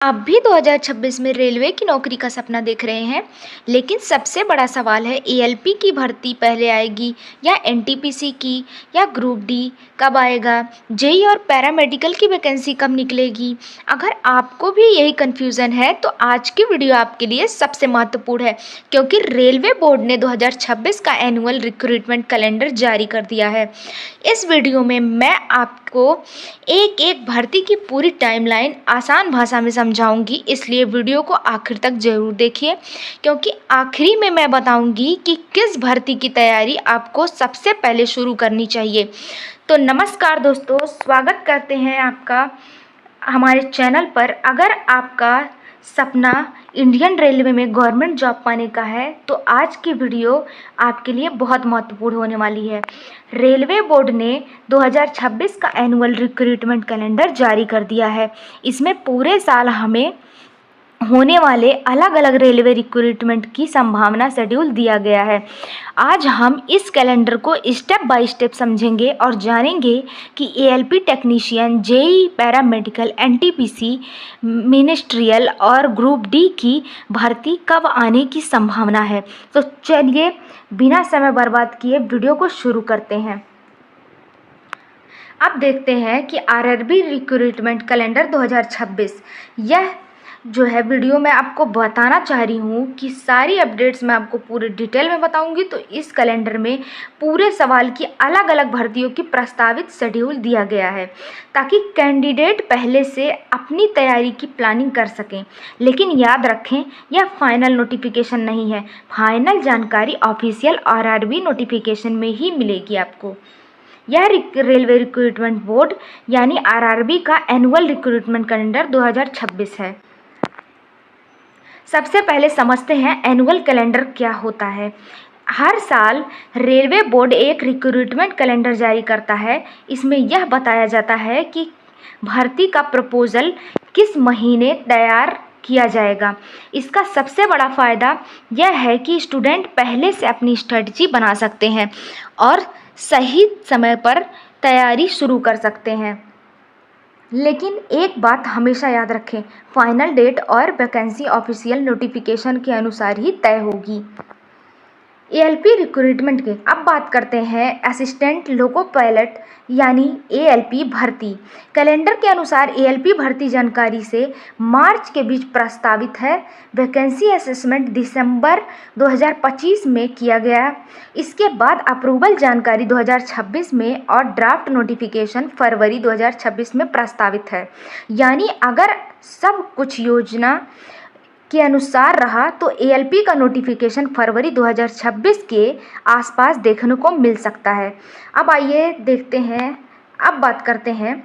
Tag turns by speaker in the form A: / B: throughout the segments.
A: आप भी 2026 में रेलवे की नौकरी का सपना देख रहे हैं, लेकिन सबसे बड़ा सवाल है एएलपी की भर्ती पहले आएगी या एनटीपीसी की या ग्रुप डी कब आएगा, जेई और पैरामेडिकल की वैकेंसी कब निकलेगी। अगर आपको भी यही कन्फ्यूज़न है तो आज की वीडियो आपके लिए सबसे महत्वपूर्ण है, क्योंकि रेलवे बोर्ड ने 2026 का एनुअल रिक्रूटमेंट कैलेंडर जारी कर दिया है। इस वीडियो में मैं आपको एक एक भर्ती की पूरी टाइमलाइन आसान भाषा में समझाऊंगी, इसलिए वीडियो को आखिर तक जरूर देखिए, क्योंकि आखिरी में मैं बताऊंगी कि किस भर्ती की तैयारी आपको सबसे पहले शुरू करनी चाहिए। तो नमस्कार दोस्तों, स्वागत करते हैं आपका हमारे चैनल पर। अगर आपका सपना इंडियन रेलवे में गवर्नमेंट जॉब पाने का है तो आज की वीडियो आपके लिए बहुत महत्वपूर्ण होने वाली है। रेलवे बोर्ड ने 2026 का एनुअल रिक्रूटमेंट कैलेंडर जारी कर दिया है। इसमें पूरे साल हमें होने वाले अलग अलग रेलवे रिक्रूटमेंट की संभावना शेड्यूल दिया गया है। आज हम इस कैलेंडर को स्टेप बाय स्टेप समझेंगे और जानेंगे कि ALP technician, JE, paramedical, NTPC, ministerial और ग्रुप डी की भर्ती कब आने की संभावना है। तो चलिए बिना समय बर्बाद किए वीडियो को शुरू करते हैं। अब देखते हैं कि आरआरबी रिक्रूटमेंट कैलेंडर 2026, यह जो है वीडियो मैं आपको बताना चाह रही हूँ कि सारी अपडेट्स मैं आपको पूरे डिटेल में बताऊंगी। तो इस कैलेंडर में पूरे सवाल की अलग अलग भर्तियों की प्रस्तावित शेड्यूल दिया गया है, ताकि कैंडिडेट पहले से अपनी तैयारी की प्लानिंग कर सकें। लेकिन याद रखें, यह फाइनल नोटिफिकेशन नहीं है। फाइनल जानकारी ऑफिशियल आरआरबी नोटिफिकेशन में ही मिलेगी आपको। यह रेलवे रिक्रूटमेंट बोर्ड यानी आरआरबी का एनुअल रिक्रूटमेंट कैलेंडर 2026 है। सबसे पहले समझते हैं एनुअल कैलेंडर क्या होता है। हर साल रेलवे बोर्ड एक रिक्रूटमेंट कैलेंडर जारी करता है। इसमें यह बताया जाता है कि भर्ती का प्रपोजल किस महीने तैयार किया जाएगा। इसका सबसे बड़ा फ़ायदा यह है कि स्टूडेंट पहले से अपनी स्ट्रेटजी बना सकते हैं और सही समय पर तैयारी शुरू कर सकते हैं। लेकिन एक बात हमेशा याद रखें, फाइनल डेट और वैकेंसी ऑफिशियल नोटिफिकेशन के अनुसार ही तय होगी। एएलपी रिक्रूटमेंट के अब बात करते हैं असिस्टेंट लोको पायलट यानी एएलपी भर्ती। कैलेंडर के अनुसार एएलपी भर्ती जानकारी से मार्च के बीच प्रस्तावित है। वैकेंसी असेसमेंट दिसंबर 2025 में किया गया। इसके बाद अप्रूवल जानकारी 2026 में और ड्राफ्ट नोटिफिकेशन फरवरी 2026 में प्रस्तावित है। यानी अगर सब कुछ योजना के अनुसार रहा तो एएलपी का नोटिफिकेशन फरवरी 2026 के आसपास देखने को मिल सकता है। अब आइए देखते हैं, अब बात करते हैं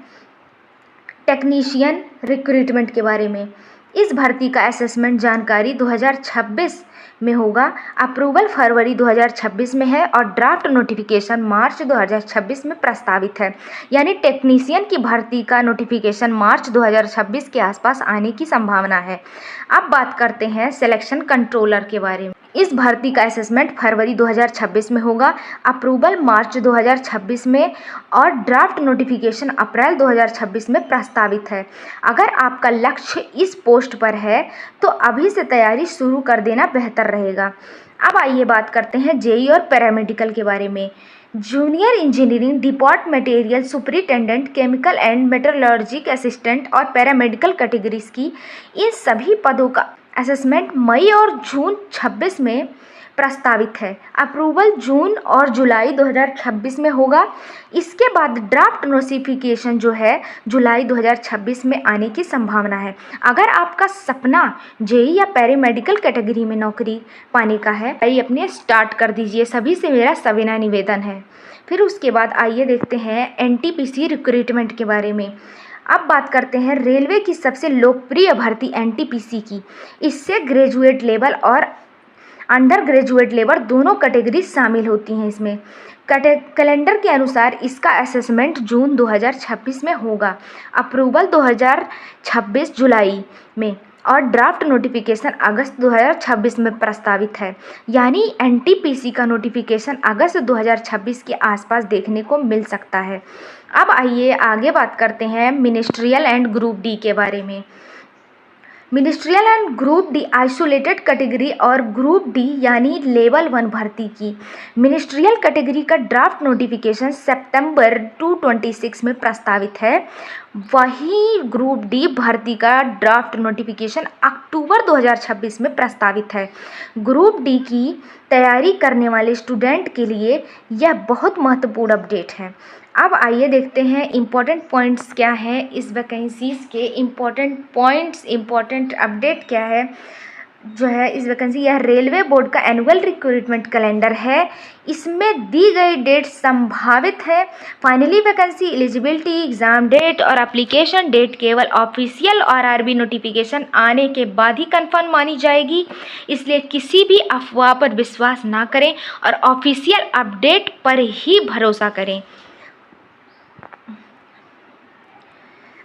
A: टेक्नीशियन रिक्रूटमेंट के बारे में। इस भर्ती का असेसमेंट जानकारी 2026 में होगा। अप्रूवल फरवरी 2026 में है और ड्राफ्ट नोटिफिकेशन मार्च 2026 में प्रस्तावित है। यानी टेक्नीशियन की भर्ती का नोटिफिकेशन मार्च 2026 के आसपास आने की संभावना है। अब बात करते हैं सिलेक्शन कंट्रोलर के बारे में। इस भर्ती का असेसमेंट फरवरी 2026 में होगा। अप्रूवल मार्च 2026 में और ड्राफ्ट नोटिफिकेशन अप्रैल 2026 में प्रस्तावित है। अगर आपका लक्ष्य इस पोस्ट पर है तो अभी से तैयारी शुरू कर देना बेहतर रहेगा। अब आइए बात करते हैं जेई और पैरामेडिकल के बारे में। Junior engineering depart material superintendent, chemical and metallurgic assistant और पैरामेडिकल कैटेगरीज की इन सभी पदों का असेसमेंट मई और जून 26 में प्रस्तावित है। अप्रूवल जून और जुलाई 2026 में होगा। इसके बाद ड्राफ्ट नोटिफिकेशन जो है जुलाई 2026 में आने की संभावना है। अगर आपका सपना जेई या पैरामेडिकल कैटेगरी में नौकरी पाने का है, तैयारी अपने स्टार्ट कर दीजिए। सभी से मेरा सविनय निवेदन है। फिर उसके बाद आइए देखते हैं एनटीपीसी रिक्रूटमेंट के बारे में। अब बात करते हैं रेलवे की सबसे लोकप्रिय भर्ती एनटीपीसी की। इससे ग्रेजुएट लेवल और अंडर ग्रेजुएट लेवल दोनों कैटेगरी शामिल होती हैं। इसमें कैलेंडर के अनुसार इसका असेसमेंट जून 2026 में होगा। अप्रूवल 2026 जुलाई में और ड्राफ्ट नोटिफिकेशन अगस्त 2026 में प्रस्तावित है। यानी एनटीपीसी का नोटिफिकेशन अगस्त 2026 के आसपास देखने को मिल सकता है। अब आइए आगे बात करते हैं मिनिस्ट्रियल एंड ग्रुप डी के बारे में। Ministerial and group D isolated category और ग्रुप डी यानी लेवल 1 भर्ती की मिनिस्ट्रियल कैटेगरी का ड्राफ्ट नोटिफिकेशन सितंबर 2026 में प्रस्तावित है। वही ग्रुप डी भर्ती का ड्राफ्ट नोटिफिकेशन अक्टूबर 2026 में प्रस्तावित है। ग्रुप डी की तैयारी करने वाले स्टूडेंट के लिए यह बहुत महत्वपूर्ण अपडेट है। अब आइए देखते हैं इम्पॉर्टेंट पॉइंट्स क्या हैं इस वैकेंसीज़ के। इम्पॉर्टेंट अपडेट क्या है जो है इस वैकेंसी, यह रेलवे बोर्ड का एनुअल रिक्रूटमेंट कैलेंडर है। इसमें दी गई डेट संभावित है। Finally vacancy eligibility, exam date और एप्लीकेशन डेट केवल ऑफिशियल आरआरबी नोटिफिकेशन आने के बाद ही कंफर्म मानी जाएगी, इसलिए किसी भी अफवाह पर विश्वास ना करें और ऑफिशियल अपडेट पर ही भरोसा करें।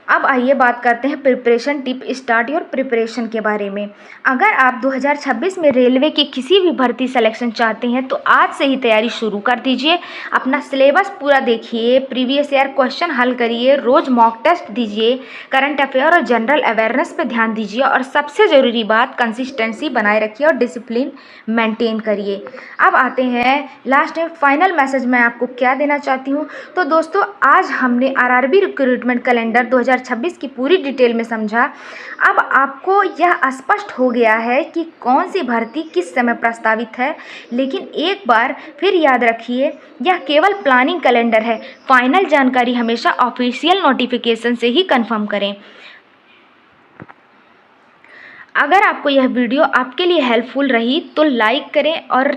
A: अब आइए बात करते हैं preparation tip, start your preparation के बारे में। अगर आप 2026 में रेलवे के किसी भी भर्ती सिलेक्शन चाहते हैं तो आज से ही तैयारी शुरू कर दीजिए। अपना सिलेबस पूरा देखिए, प्रीवियस ईयर क्वेश्चन हल करिए, रोज़ मॉक टेस्ट दीजिए, करंट अफेयर और जनरल अवेयरनेस पे ध्यान दीजिए और सबसे ज़रूरी बात कंसिस्टेंसी बनाए रखिए और डिसिप्लिन मेंटेन करिए। अब आते हैं लास्ट में फाइनल मैसेज मैं आपको क्या देना चाहती हूँ। तो दोस्तों आज हमने आरआरबी रिक्रूटमेंट कैलेंडर 2026 की पूरी डिटेल में समझा। अब आपको यह स्पष्ट हो गया है कि कौन सी भर्ती किस समय प्रस्तावित है, लेकिन एक बार फिर याद रखिए यह केवल प्लानिंग कैलेंडर है। फाइनल जानकारी हमेशा ऑफिशियल नोटिफिकेशन से ही कंफर्म करें। अगर आपको यह वीडियो आपके लिए हेल्पफुल रही तो लाइक करें और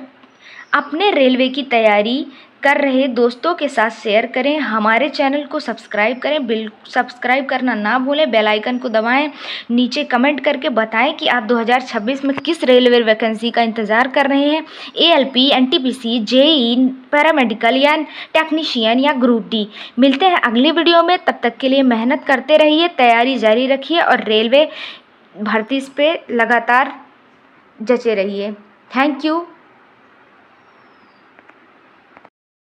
A: अपने रेलवे की तैयारी कर रहे दोस्तों के साथ शेयर करें। हमारे चैनल को सब्सक्राइब करें, सब्सक्राइब करना ना भूलें, बेल आइकन को दबाएं। नीचे कमेंट करके बताएं कि आप 2026 में किस रेलवे वैकेंसी का इंतज़ार कर रहे हैं, एएलपी, एनटीपीसी, जेई, पैरामेडिकल या टेक्नीशियन या ग्रुप डी। मिलते हैं अगली वीडियो में, तब तक के लिए मेहनत करते रहिए, तैयारी जारी रखिए और रेलवे भर्ती पे लगातार जचे रहिए। Thank you.